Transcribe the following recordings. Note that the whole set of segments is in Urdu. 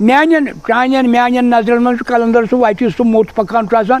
میانین نظرن من کلندر سُہ وتہِ سُہ موٚت پکان چھُ آسان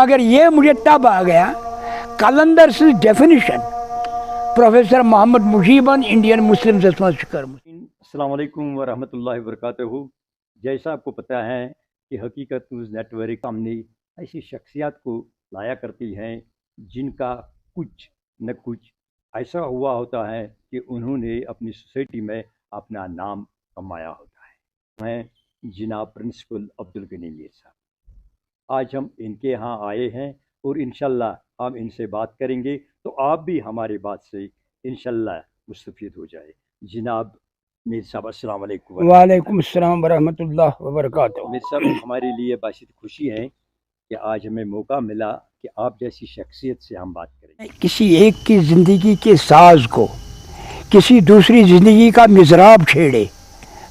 مگر یہ مجھے تب آ گیا کلندر سٕنٛز ڈیفینیشن پروفیسر محمد مجیبن انڈین مسلمز منٛز چھِ کٔرمٕژ. السلام علیکم ورحمۃ اللہ وبرکاتہ. جیسا آپ کو پتہ ہے کہ حقیقت نیوز نیٹ ورک سامنے ایسی شخصیات کو لایا کرتی ہیں جن کا کچھ نہ کچھ ایسا ہوا ہوتا ہے کہ انہوں نے اپنی سوسائٹی میں اپنا نام کمایا ہوتا ہے. میں جناب پرنسپل عبدالغنی میر صاحب آج ہم ان کے ہاں آئے ہیں اور انشاءاللہ ہم ان سے بات کریں گے تو آپ بھی ہماری بات سے انشاءاللہ مستفید ہو جائے. جناب میر صاحب السلام علیکم. وعلیکم السلام ورحمۃ اللہ وبرکاتہ. میر صاحب ہمارے لیے باعث خوشی ہے کہ آج ہمیں موقع ملا کہ آپ جیسی شخصیت سے ہم بات کریں. کسی ایک کی زندگی کے ساز کو کسی دوسری زندگی کا مضراب چھیڑے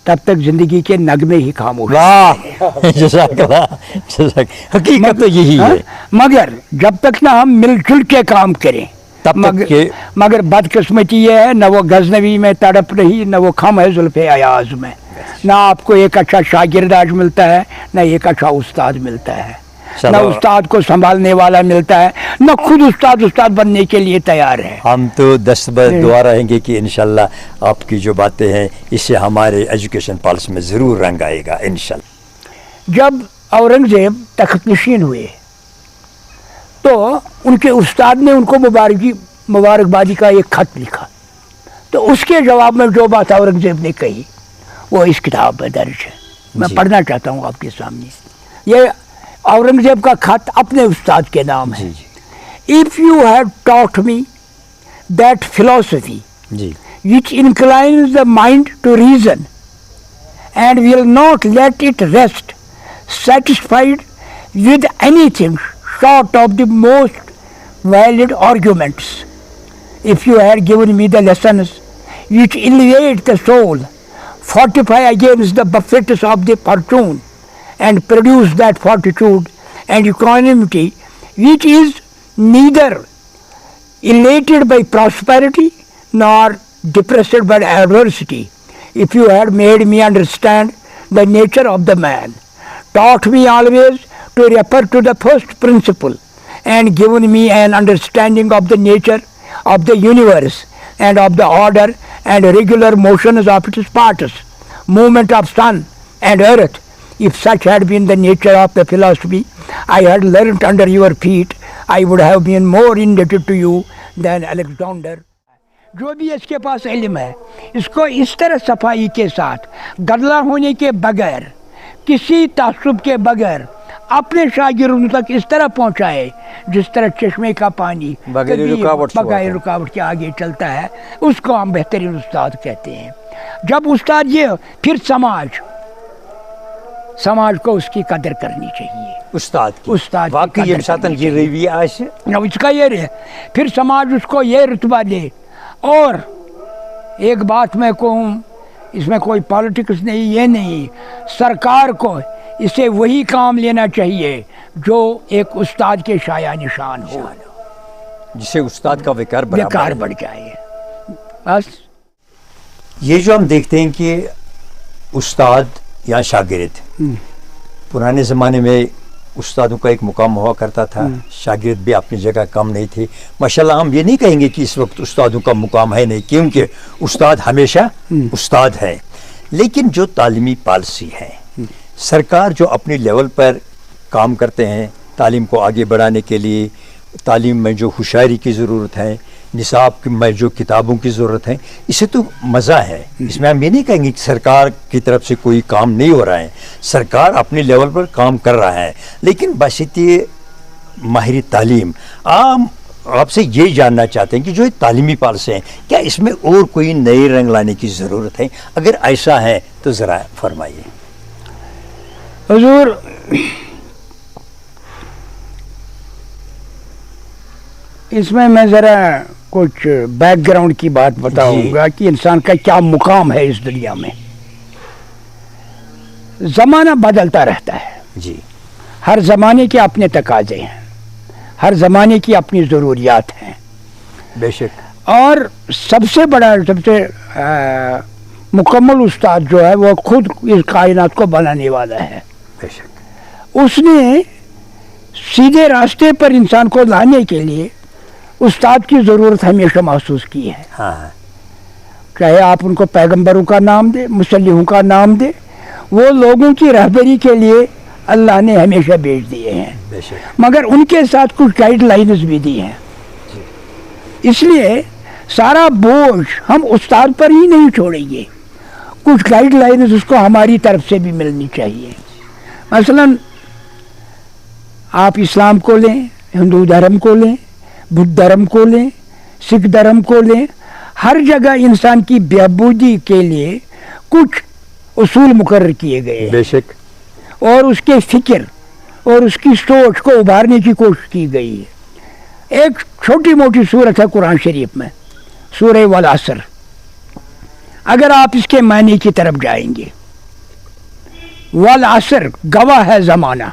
تب تک زندگی کے نغمے ہی خاموش. واہ جزاک اللہ جزاک. حقیقت تو یہی ہے مگر جب تک نہ ہم مل جل کے کام کریں تب تک کہ مگر بدقسمتی یہ ہے نہ وہ غزنوی میں تڑپ رہی نہ وہ خم ہے زلف ایاز میں. نہ آپ کو ایک اچھا شاگرد آج ملتا ہے نہ ایک اچھا استاد ملتا ہے نہ استاد کو سنبھالنے والا ملتا ہے نہ خود استاد بننے کے لیے تیار ہے. ہم تو دستبر دعا رہیں گے کہ انشاءاللہ آپ کی جو باتیں ہیں اس سے ہمارے ایجوکیشن پالیسی میں ضرور رنگ آئے گا انشاءاللہ. جب اورنگزیب تخت نشین ہوئے تو ان کے استاد نے ان کو مبارکبادی کا ایک خط لکھا تو اس کے جواب میں جو بات اورنگزیب نے کہی وہ اس کتاب میں درج ہے. میں پڑھنا چاہتا ہوں آپ کے سامنے. یہ اورنگزیب کا خط اپنے استاد کے نام ہے. If you had taught me that philosophy which inclines the mind to reason and will not let it rest satisfied with anything short of the most valid arguments, if you had given me the lessons which elevate the soul, fortify against the buffets of the fortune, and produce that fortitude and equanimity which is neither elated by prosperity nor depressed by adversity, if you had made me understand the nature of the man, taught me always to refer to the first principle, and given me an understanding of the nature of the universe and of the order and regular motions of its parts, movement of sun and earth, if such had been the nature of the philosophy I had learnt under your feet, I would have been more indebted to you than Alexander. جو بھی اس کے پاس علم ہے اس کو اس طرح صفائی کے ساتھ گدلا ہونے کے بغیر کسی تعصب کے بغیر اپنے شاگردوں تک اس طرح پہنچائے جس طرح چشمے کا پانی بغیر رکاوٹ کے آگے چلتا ہے اس کو ہم بہترین استاد کہتے ہیں. جب استاد یہ پھر سماج کو اس کی قدر کرنی چاہیے. استاد واقعی یہ رویہ اس کا یہ رہے پھر سماج اس کو یہ رتبہ دے. اور ایک بات میں کہوں اس میں کوئی پالیٹکس نہیں یہ نہیں سرکار کو اسے وہی کام لینا چاہیے جو ایک استاد کے شایع نشان ہو جسے استاد کا وقار بڑھ جائے. بس یہ جو ہم دیکھتے ہیں کہ استاد یا شاگرد پرانے زمانے میں استادوں کا ایک مقام ہوا کرتا تھا شاگرد بھی اپنی جگہ کم نہیں تھے. ماشاءاللہ ہم یہ نہیں کہیں گے کہ اس وقت استادوں کا مقام ہے نہیں کیونکہ استاد ہمیشہ استاد ہے. لیکن جو تعلیمی پالیسی ہے سرکار جو اپنی لیول پر کام کرتے ہیں تعلیم کو آگے بڑھانے کے لیے تعلیم میں جو ہوشیاری کی ضرورت ہے نصاب میں جو کتابوں کی ضرورت ہے اسے تو مزہ ہے. اس میں ہم یہ نہیں کہیں گے کہ سرکار کی طرف سے کوئی کام نہیں ہو رہا ہے. سرکار اپنے لیول پر کام کر رہا ہے لیکن بشرط ماہر تعلیم آپ سے یہ جاننا چاہتے ہیں کہ جو تعلیمی پالیسی ہیں کیا اس میں اور کوئی نئے رنگ لانے کی ضرورت ہے؟ اگر ایسا ہے تو ذرا فرمائیے. حضور اس میں ذرا کچھ بیک گراؤنڈ کی بات بتاؤں گا کہ انسان کا کیا مقام ہے اس دنیا میں. زمانہ بدلتا رہتا ہے. ہر زمانے کے اپنے تقاضے ہیں ہر زمانے کی اپنی ضروریات ہیں. بے شک. اور سب سے بڑا سب سے مکمل استاد جو ہے وہ خود اس کائنات کو بنانے والا ہے. بے شک. اس نے سیدھے راستے پر انسان کو لانے کے لیے استاد کی ضرورت ہمیشہ محسوس کی ہے. ہاں. چاہے آپ ان کو پیغمبروں کا نام دیں، مصلحوں کا نام دیں، وہ لوگوں کی رہبری کے لیے اللہ نے ہمیشہ بھیج دیے ہیں. بے شک. مگر ان کے ساتھ کچھ گائیڈ لائنز بھی دی ہیں. اس لیے سارا بوجھ ہم استاد پر ہی نہیں چھوڑیں گے، کچھ گائیڈ لائنز اس کو ہماری طرف سے بھی ملنی چاہیے. مثلا آپ اسلام کو لیں، ہندو دھرم کو لیں، بدھ دھرم کو لیں، سکھ دھرم کو لیں، ہر جگہ انسان کی بہبودی کے لیے کچھ اصول مقرر کیے گئے ہیں. بے شک. اور اس کے فکر اور اس کی سوچ کو ابھارنے کی کوشش کی گئی ہے. ایک چھوٹی موٹی صورت ہے قرآن شریف میں، سورہ والعصر. اگر آپ اس کے معنی کی طرف جائیں گے، والعصر گواہ ہے زمانہ،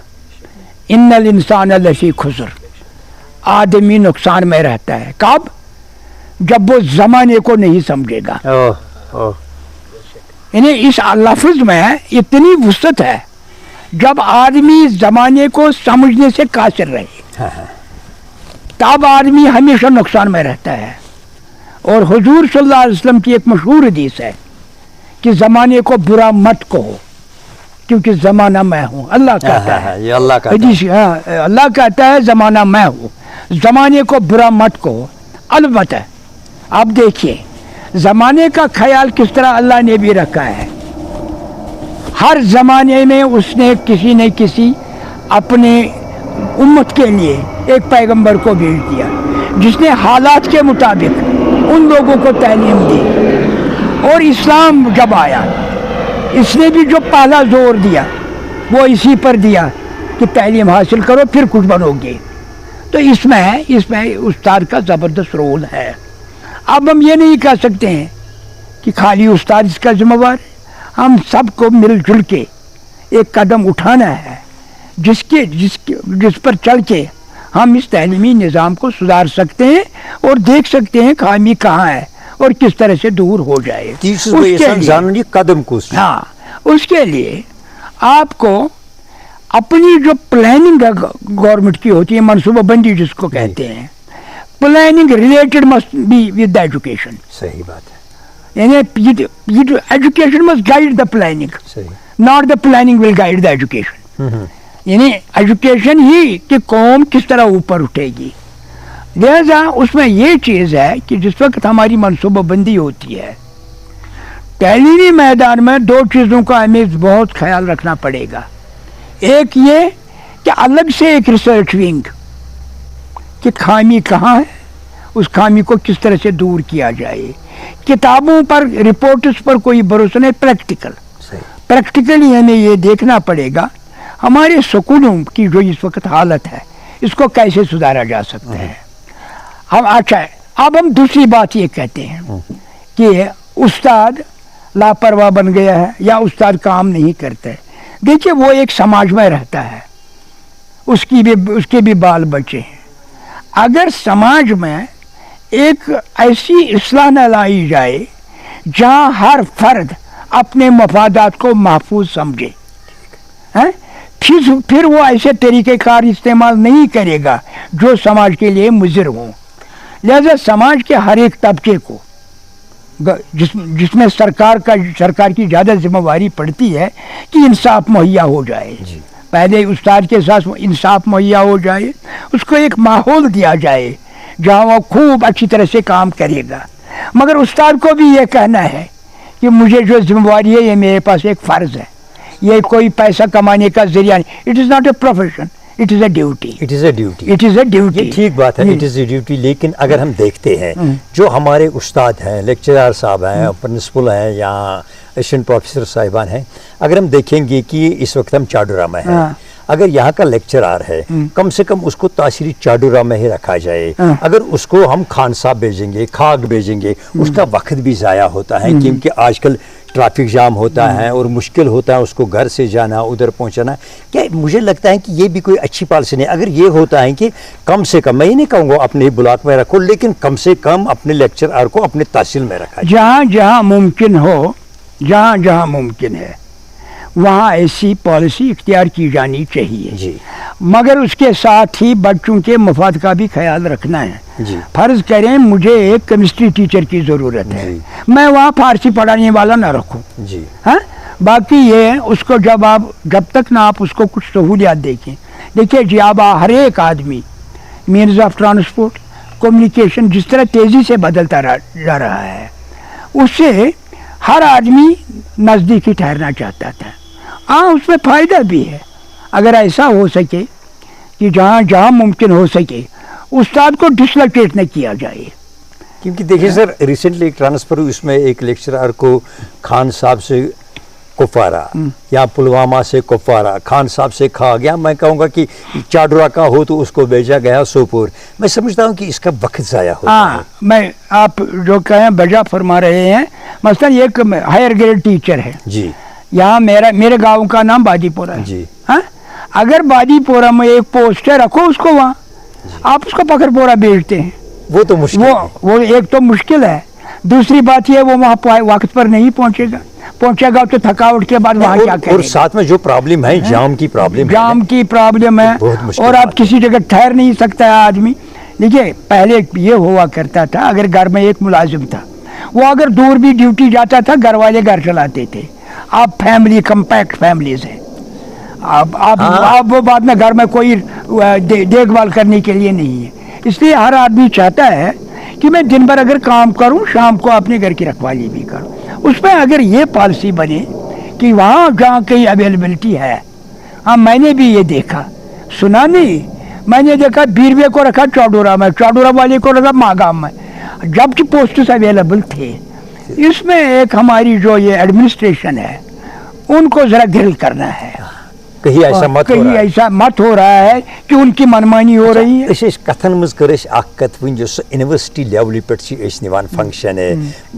ان الانسان لفی خسر، آدمی نقصان میں رہتا ہے. کب؟ جب وہ زمانے کو نہیں سمجھے گا. یعنی اس لفظ میں اتنی وسعت ہے، جب آدمی زمانے کو سمجھنے سے قاصر رہے تب آدمی ہمیشہ نقصان میں رہتا ہے. اور حضور صلی اللہ علیہ وسلم کی ایک مشہور حدیث ہے کہ زمانے کو برا مت کہو کیونکہ زمانہ میں ہوں. اللہ کہتا ہے، یہ اللہ کا حدیث، اللہ کہتا ہے زمانہ میں ہوں، زمانے کو برا مت کہو. البتہ آپ دیکھیے زمانے کا خیال کس طرح اللہ نے بھی رکھا ہے. ہر زمانے میں اس نے کسی نہ کسی اپنے امت کے لیے ایک پیغمبر کو بھیج دیا جس نے حالات کے مطابق ان لوگوں کو تعلیم دی. اور اسلام جب آیا اس نے بھی جو پہلا زور دیا وہ اسی پر دیا کہ تعلیم حاصل کرو پھر کچھ بنو گے. تو اس میں استاد کا زبردست رول ہے. اب ہم یہ نہیں کہہ سکتے ہیں کہ خالی استاد اس کا ذمہ وار ہے. ہم سب کو مل جل کے ایک قدم اٹھانا ہے جس پر چل کے ہم اس تعلیمی نظام کو سدھار سکتے ہیں اور دیکھ سکتے ہیں خامی کہاں ہے اور کس طرح سے دور ہو جائے. قدم کو ہاں، اس کے لیے آپ کو اپنی جو پلاننگ گورنمنٹ کی ہوتی ہے، منصوبہ بندی جس کو کہتے ہیں، planning related must be with education. صحیح بات ہے. یعنی education must guide the planning, not the planning will guide the education. یعنی ایجوکیشن ہی کہ قوم کس طرح اوپر اٹھے گی. لہذا اس میں یہ چیز ہے کہ جس وقت ہماری منصوبہ بندی ہوتی ہے تعلیمی میدان میں دو چیزوں کا ہمیں بہت خیال رکھنا پڑے گا. ایک یہ کہ الگ سے ایک ریسرچ ونگ کہ خامی کہاں ہے، اس خامی کو کس طرح سے دور کیا جائے. کتابوں پر رپورٹس پر کوئی بھروسہ نہیں، پریکٹیکلی ہمیں یہ دیکھنا پڑے گا ہمارے سکولوں کی جو اس وقت حالت ہے اس کو کیسے سدھارا جا سکتا ہے. ہم اچھا ہے، اب ہم دوسری بات یہ کہتے ہیں کہ استاد لاپرواہ بن گیا ہے یا استاد کام نہیں کرتا ہے. دیکھیے وہ ایک سماج میں رہتا ہے، اس کے بھی بال بچے ہیں. اگر سماج میں ایک ایسی اصلاح نہ لائی جائے جہاں ہر فرد اپنے مفادات کو محفوظ سمجھے، پھر وہ ایسے طریقہ کار استعمال نہیں کرے گا جو سماج کے لیے مضر ہوں. لہذا سماج کے ہر ایک طبقے کو جس میں سرکار کی زیادہ ذمہ داری پڑتی ہے کہ انصاف مہیا ہو جائے. پہلے استاد کے ساتھ انصاف مہیا ہو جائے، اس کو ایک ماحول دیا جائے جہاں وہ خوب اچھی طرح سے کام کرے گا. مگر استاد کو بھی یہ کہنا ہے کہ مجھے جو ذمہ داری ہے یہ میرے پاس ایک فرض ہے، یہ کوئی پیسہ کمانے کا ذریعہ نہیں. It is not a profession, it is a duty. یہ ٹھیک بات ہے، اٹ از اے ڈیوٹی. لیکن اگر ہم دیکھتے ہیں جو ہمارے استاد ہیں، لیکچرار صاحب ہیں، پرنسپل ہیں یا اسسٹنٹ پروفیسر صاحبان ہیں، اگر ہم دیکھیں گے کہ اس وقت ہم چاڈورا میں ہیں، اگر یہاں کا لیکچرار ہے کم سے کم اس کو تاثری چاڈورا میں ہی رکھا جائے. اگر اس کو ہم خان صاحب بھیجیں گے, خاک بھیجیں گے, اس کا وقت بھی ضائع ہوتا ہے, کیونکہ آج کل ٹریفک جام ہوتا ہے اور مشکل ہوتا ہے اس کو گھر سے جانا, ادھر پہنچانا. کیا مجھے لگتا ہے کہ یہ بھی کوئی اچھی پالیسی نہیں. اگر یہ ہوتا ہے کہ کم سے کم, میں یہ نہیں کہوں گا اپنے بلاک میں رکھو, لیکن کم سے کم اپنے لیکچرار کو اپنے تحصیل میں رکھا جائے. جہاں جہاں ممکن ہو, جہاں جہاں ممکن ہے وہاں ایسی پالیسی اختیار کی جانی چاہیے. جی مگر اس کے ساتھ ہی بچوں کے مفاد کا بھی خیال رکھنا ہے. جی فرض کریں مجھے ایک کیمسٹری ٹیچر کی ضرورت ہے, جی. میں وہاں فارسی پڑھانے والا نہ رکھوں. جی ہاں, باقی یہ اس کو جب تک نہ آپ اس کو کچھ سہولیات دیکھیں. دیکھیے جی, اب ہر ایک آدمی مینز آف ٹرانسپورٹ, کمیونیکیشن جس طرح تیزی سے بدلتا جا رہا ہے, اس سے ہر آدمی نزدیکی ٹھہرنا چاہتا تھا. ہاں, اس میں فائدہ بھی ہے اگر ایسا ہو سکے کہ جہاں جہاں ممکن ہو سکے استاد کو ڈسلوکیٹ نہ کیا جائے. کیونکہ دیکھیے سر, ریسنٹلی ایک ٹرانسفر ہوئی, اس میں ایک لیکچرار کو خان صاحب سے کپوارہ یا پلوامہ سے کپوارہ, خان صاحب سے کھا گیا. میں کہوں گا کہ چاڈورا کا ہو تو اس کو بھیجا گیا سوپور. میں سمجھتا ہوں کہ اس کا وقت ضائع ہوتا ہے. میں آپ جو کہیں بجا فرما رہے ہیں. مثلا ایک ہائر گریڈ ٹیچر ہے جی, یہاں میرے گاؤں کا نام بادی پورہ ہے. جی ہاں, اگر بادی پورہ میں ایک پوسٹ ہے, رکھو اس کو وہاں, آپ اس کو پکڑ پورہ بھیجتے ہیں. وہ تو مشکل ہے. وہ ایک تو مشکل ہے. دوسری بات یہ, وہ وہاں وقت پر نہیں پہنچے گا تو تھکاوٹ کے بعد وہاں کیا کرے گا. اور ساتھ میں جو پرابلم ہے, جام کی پرابلم ہے, اور آپ کسی جگہ ٹھہر نہیں سکتا ہے آدمی. دیکھیے پہلے یہ ہوا کرتا تھا, اگر گھر میں ایک ملازم تھا, وہ اگر دور بھی ڈیوٹی جاتا تھا, گھر والے گھر چلاتے تھے. آپ فیملی کمپیکٹ فیملیز ہیں, آپ وہ بعد میں گھر میں کوئی دیکھ بھال کرنے کے لیے نہیں ہے. اس لیے ہر آدمی چاہتا ہے کہ میں دن بھر اگر کام کروں, شام کو اپنے گھر کی رکھوالی بھی کروں. اس میں اگر یہ پالیسی بنے کہ وہاں جہاں کہیں اویلیبلٹی ہے. ہاں, میں نے بھی یہ دیکھا, سنا نہیں, میں نے دیکھا بیروے کو رکھا چاڈورا میں, چاڈورا والے کو رکھا ماگام میں, جب کہ پوسٹس اویلیبل تھے. اس میں ایک ہماری جو یہ ایڈمنسٹریشن ہے ان کو ذرا گرل کرنا ہے. کہیں ایسا مت ہو رہا ہے کہ ان کی منمانی ہو رہی ہے. اس کتن مز کر اخ کت ون جو یونیورسٹی لیولہ پہ نوان فنکشن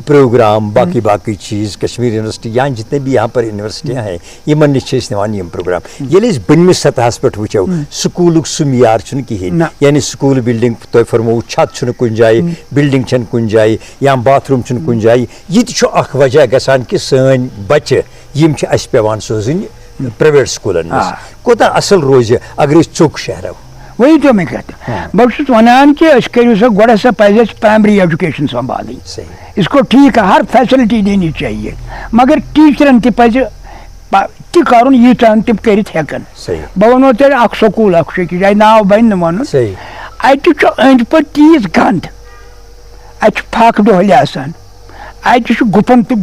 پروگرام باقی چیز کشمیر یونیورسٹی یا جتنے بھی یہاں پر یونیورسٹیاں ہیں یمن نش نوان یم پروگرام. ییٚلہِ أسۍ بٔنمِس سطحس پہ وچو سکولک سُہ معیار چھُنہٕ کہین, یعنی سکول بلڈنگ تۄہہِ فرمو چھت چھُنہٕ کُنہِ جایہِ, بلڈنگ چھنہٕ کُنہِ جایہِ یا باتھ روم چھُنہٕ کُنہِ جایہِ. یہ تہِ چھُ اکھ وجہ گژھان کہ سٲنۍ بچہ یم چھِ اَسہِ پیوان سوزٕنۍ پرائیویٹ سکولن مز. کوتاہ اصل روزِ اگر أسۍ ژوٚک شہرو. وہی تو میں کہتا ہوں, بہٕ چھُس ونان کہ أسۍ کٔرِو سا گۄڈٕ ہسا پزِ اَسہِ پرائمری ایجوکیشن سنبھالٕنۍ. اس کو ٹھیک ہے, ہر فیسلٹی دینی چاہیے, مگر ٹیچرن تہِ پزِ تہِ کرُن ییٖژاہن تِم کٔرِتھ ہٮ۪کن. بہٕ ونو تیٚلہِ اکھ سکوٗل اکھ چھُ أکِس جایہِ, ناو بنہِ نہٕ ونُن. اَتہِ چھُ أنٛدۍ پٔکۍ تیٖژ گنٛد, اَتہِ چھُ پھاکہٕ ڈۄہلہِ آسان, اَتہِ چھُ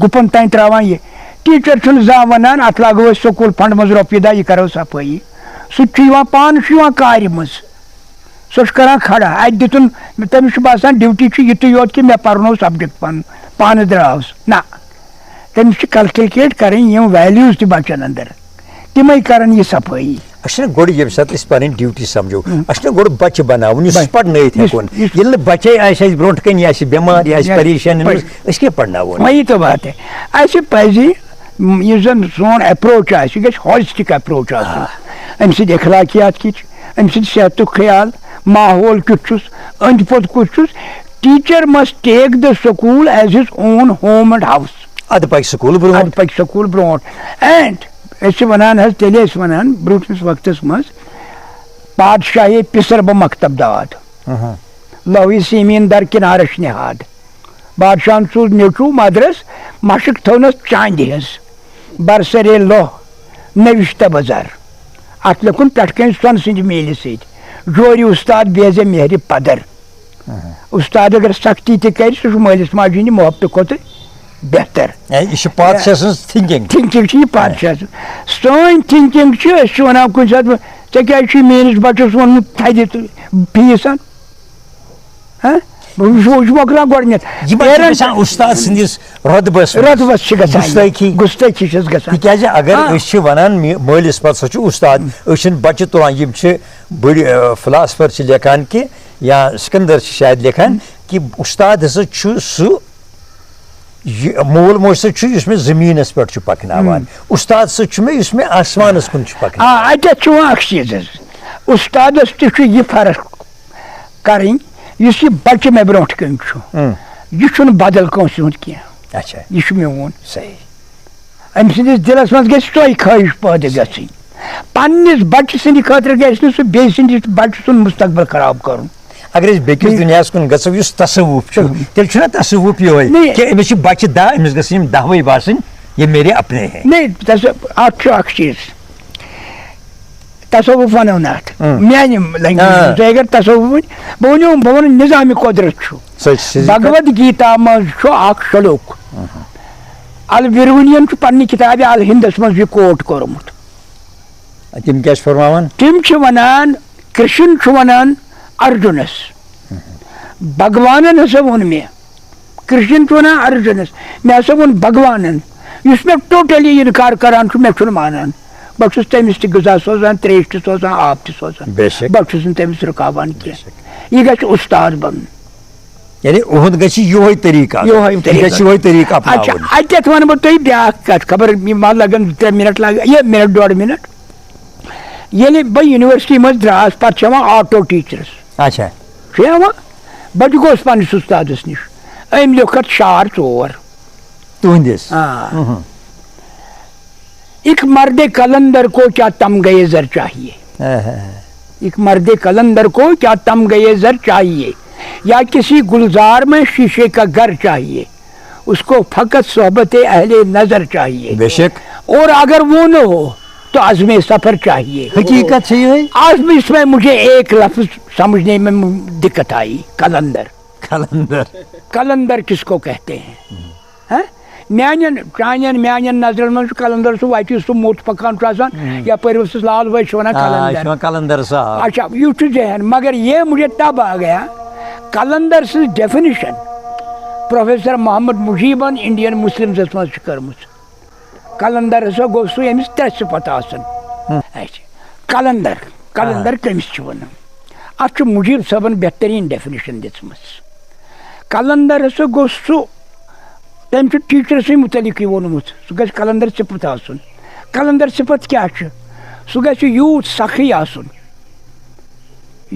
گُپن تانۍ تراوان یہِ. ٹیچر چھُنہٕ زانٛہہ ونان اتھ لاگو أسۍ سکوٗل فنڈ منٛز رۄپیہِ دہ, یہِ کرو صفٲیی. سُہ تہِ چھُ یِوان پانہٕ چھُ یِوان کارِ منٛز, سُہ چھُ کران کھڑا. اتہِ دِتُن تٔمِس چھُ باسان ڈیوٹی چھُ یِتُے یوت کہِ مےٚ پرنو سبجیکٹ پنُن, پانہٕ درٛاوُس. نہ, تٔمِس چھِ کلکیٹ کرٕنۍ یِم ویلیوٗز تہِ بچن اندر, تِمے کرن یہِ صفٲیی. اچھا گوڑ یم سات اس پن ڈیوٹی سمجھو, اچھا گوڑ بچہ بناون اس پڑھنائت ہیکون. یل بچے آسہ برونٹ کن یہ بیمار یہ پریشان اس کے پڑھناون. وہی تو بات ہے. اسہ پزِ یہ زن سون اپروچ آسہ, یہ گژھِ ہالسٹک اپروچ آسُن. امہ سۭتۍ اخلاقیات کِتھ, امہ سۭتۍ صحتُک خیال, ماحول کیُتھ چھُس, أنٛدۍ پوٚت کُس چھُس. Teacher must take the school as his own home and house. اد پک سکول برونٹ. اینڈ أسۍ چھِ ونان حظ, تیٚلہِ ٲسۍ ونان برونٛٹھمِس وقتس منٛز پادشاہی پِسر بہٕ مکتب داد, لوی سیٖمیٖن در کنارس نِہاد. بادشاہن سوٗز نیٚچوٗ مدرس, مشق تھٲونس چاندِ ہٕنٛز, برسرے لوہ نوشتہ بزر. اتھ لیکھُن پٮ۪ٹھٕ کَنۍ سۄنہٕ سٕنٛدِ میلہِ سۭتۍ, جورِ استاد بیزے مہرِ پدر. استاد اگر سختی تہِ کرِ سُہ چھُ مٲلِس ماجہِ ہِنٛدِ محبتہٕ کھۄتہٕ بہتر. تھنکنگ چھِ یہِ پادشاہ سٕنٛز. سٲنۍ تھنکنگ چھِ, أسۍ چھِ ونان کُنہِ ساتہٕ ژےٚ کیازِ چھُے میٲنِس بچس ووٚنمُت تھدِ فیٖس. مۄکلاو گۄڈنٮ۪تھ استاد سندس رۄدبس رۄدبس چھِ گژھان گُستٲخی چھس گژھان تِکیازِ اگر أسۍ چھِ ونان مٲلِس پتہٕ سۄ چھُ استاد أسۍ چھِنہٕ بچہِ تُلان یِم چھِ بٔڑۍ فلاسفر چھِ لیکھان کہِ یا سکندر چھِ شاید لیکھان کہِ استاد ہسا چھُ سُہ مول موج سۭتۍ چھُ یُس مےٚ زٔمیٖنس پٮ۪ٹھ چھُ پکناوان استاد سۭتۍ چھُ مےٚ یُس مےٚ آسمانس کُن چھُ پکناوان اتٮ۪تھ چھُ وۄنۍ اکھ چیٖز حظ استادس تہِ چھُ یہِ فرق کرٕنۍ یُس یہِ بچہِ مےٚ برونٛٹھ کَنۍ چھُ یہِ چھُنہٕ بدل کٲنٛسہِ ہُنٛد کینٛہہ اچھا یہِ چھُ میون صحیح أمۍ سٕنٛدِس دِلس منٛز گژھِ سۄے خٲہِش پٲدٕ گژھٕنۍ پننِس بچہِ سٕنٛدِ خٲطرٕ گژھِ نہٕ سُہ بیٚیہِ سٕنٛدِس بچہِ سُنٛد مستقبل خراب کرُن اگر أسۍ بیٚکِس دُنیاہس کُن گژھو یُس تصوُف چھُ تیٚلہِ چھُنہ تصوُف یِہوے کہِ أمِس چھِ بچہِ دہ أمِس گژھن یِم دہوے باسٕنۍ یہِ میرے اپنے ہیں نہیں اتھ چھُ اکھ چیٖز تصوُف ونو نہٕ اتھ میانہِ لنگویج تُہۍ اگر تصوُف ؤنۍ بہٕ ونہٕ نظامِ قۄدرت چھُ بھگوت گیتا منٛز چھُ اکھ شلوک البرونین چھُ پننہِ کِتابہِ الہندس منٛز یہِ کوٹ کوٚرمُت تِم کیاہ چھِ فرماوان تِم چھِ ونان کرشن چھُ ونان ارجُنس بھگوانن ہسا ووٚن مےٚ کرشن چھُ ونان ارجُنس مےٚ ہسا ووٚن بھگوانن یُس مےٚ ٹوٹلی انکار کران چھُ مےٚ چھُنہٕ مانان بہٕ چھُس تٔمِس تہِ غذا سوزان تریش تہِ سوزان آب تہِ سوزان بہٕ چھُس نہٕ تٔمِس رُکاوان کینٛہہ یہِ گژھِ استاد بنُن یعنی اُہُنٛد گژھِ یِہوے طریٖقہٕ اچھا اتٮ۪تھ ونہٕ بہٕ تۄہہِ بیٛاکھ کتھ خبر ما لگن 2-3 مِنٹ لگن یہِ مِنٹ 1.5 مِنٹ ییٚلہِ بہٕ یونیورسٹی منٛز درٛاس پتہٕ چھِ یِوان آٹو ٹیٖچرس اچھا چھُ یِوان بہٕ تہِ گوٚوُس پننِس استادس نِش أمۍ لیوٚکھ اتھ شعر 4 تُہنٛدِس ایک مرد کلندر کو کیا تمغے زر چاہیے ایک مرد کلندر کو کیا تمغے زر چاہیے یا کسی گلزار میں شیشے کا گھر چاہیے اس کو فقط صحبت اہل نظر چاہیے بے شک اور اگر وہ نہ ہو تو عزم سفر چاہیے حقیقت سے آج بھی اس میں مجھے ایک لفظ سمجھنے میں دقت آئی کلندر کس کو کہتے ہیں میانین نظرن منٛز چھُ کلندر سُہ وتہِ سُہ موٚٹ پکان چھُ آسان یپٲرۍ اوسُس لال بھائی چھُ ونان کلندر صاحب اچھا یہ چھُ ذہن مگر یہ مجھے تب آ گیا کلندر سٕنٛز ڈیفنیشن پروفیسر محمد مجیبن انڈین مسلمزس منٛز چھِ کٔرمٕژ کلندر ہسا گوٚو سُہ ییٚمِس 3 صفت آسان کلندر کٔمِس چھِ ونان اتھ چھُ مجیب صٲبن بہتریٖن ڈیفنیشن دِژمٕژ کلندر ہسا گوٚو سُہ تٔمۍ چھُ ٹیٖچرسٕے مُتعلق یہِ ووٚنمُت سُہ گژھِ کلندر صفت آسُن کلندر صفت کیٛاہ چھُ سُہ گژھِ یوٗت سخٕے آسُن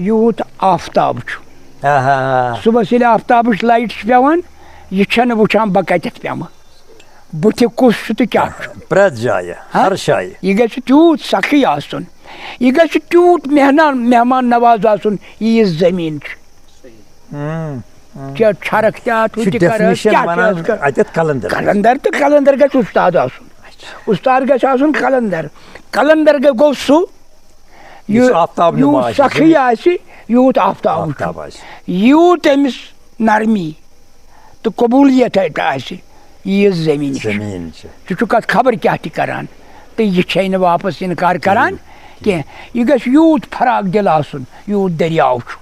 یوٗت آفتاب چھُ صُبحس ییٚلہِ آفتابٕچ لایٹ چھِ پیٚوان یہِ چھنہٕ وٕچھان بہٕ کتٮ۪تھ پیٚمہٕ بٕتھِ کُس چھُ تہٕ کیٛاہ چھُ پرٛٮ۪تھ جایہِ ہر جایہِ یہِ گژھِ تیوٗت سخٕے آسُن یہِ گژھِ تیوٗت مہمان نواز آسُن یہِ زٔمیٖن چھُ چھرکھ تہِ اتھ کلندر تہٕ کلندر گژھِ استاد آسُن استاد گژھِ آسُن کلندر گوٚو سُہ یوٗت سخٕے آسہِ یوٗت آفتاب یوٗت أمِس نرمی تہٕ قبوٗلیت آسہِ ییٖژ زٔمیٖن ژٕ چھُکھ اتھ خبر کیٛاہ تہِ کران تہٕ یہِ چھے نہٕ واپس انکار کران کینٛہہ یہِ گژھِ یوٗت فراق دِل آسُن یوٗت دٔریاو چھُ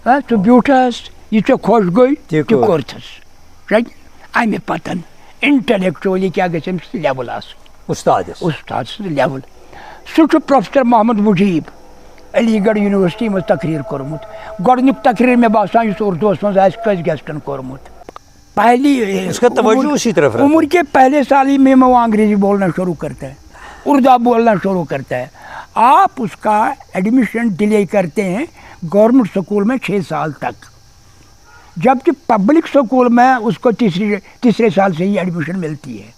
ژٕ بیوٗٹھس یہِ ژےٚ خۄش گوٚے تہِ کوٚرتھس امہِ پتن انٹلیکچُؤلی کیٛاہ گژھِ أمِس لیول آسُن استاد سٕنٛز لیول سُہ چھُ پروفیسر محمد مجیب علی گڑھ یونیورسٹی منٛز تقریٖر کوٚرمُت گۄڈنیُک تقریٖر مےٚ باسان یُس اردوٗوس منٛز آسہِ کٲنٛسہِ گیسٹن کوٚرمُت عمر کے پہلے سال ہی میں وہ انگریزی بولنا شروع کرتا ہے اردو بولنا شروع کرتا ہے آپ اس کا ایڈمیشن ڈیلے کرتے ہیں گورنمنٹ اسکول میں 6 سال تک جبکہ پبلک اسکول میں اس کو تیسرے سال سے ہی ایڈمیشن ملتی ہے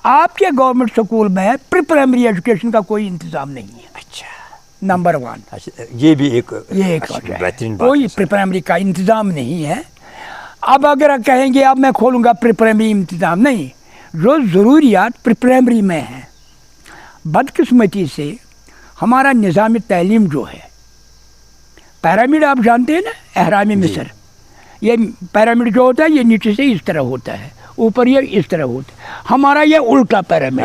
آپ کے گورنمنٹ اسکول میں پری پرائمری ایجوکیشن کا کوئی انتظام نہیں ہے نمبر 1 یہ بھی ایک کوئی پری پرائمری کا انتظام نہیں ہے اب اگر کہیں گے اب میں کھولوں گا پری پرائمری انتظام نہیں جو ضروریات پری پرائمری میں ہیں بدقسمتی سے ہمارا نظام تعلیم جو ہے پیرامڈ آپ جانتے ہیں نا اہرام مصر یہ پیرامڈ جو ہوتا ہے یہ نیچے سے اس طرح ہوتا ہے اوپر یہ اس طرح ہوتا ہے ہمارا یہ الٹا پیرامڈ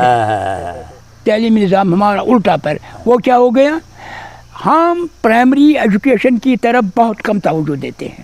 تعلیمی نظام ہمارا الٹا وہ کیا ہو گیا ہم پرائمری ایجوکیشن کی طرف بہت کم توجہ دیتے ہیں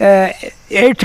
8th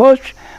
1st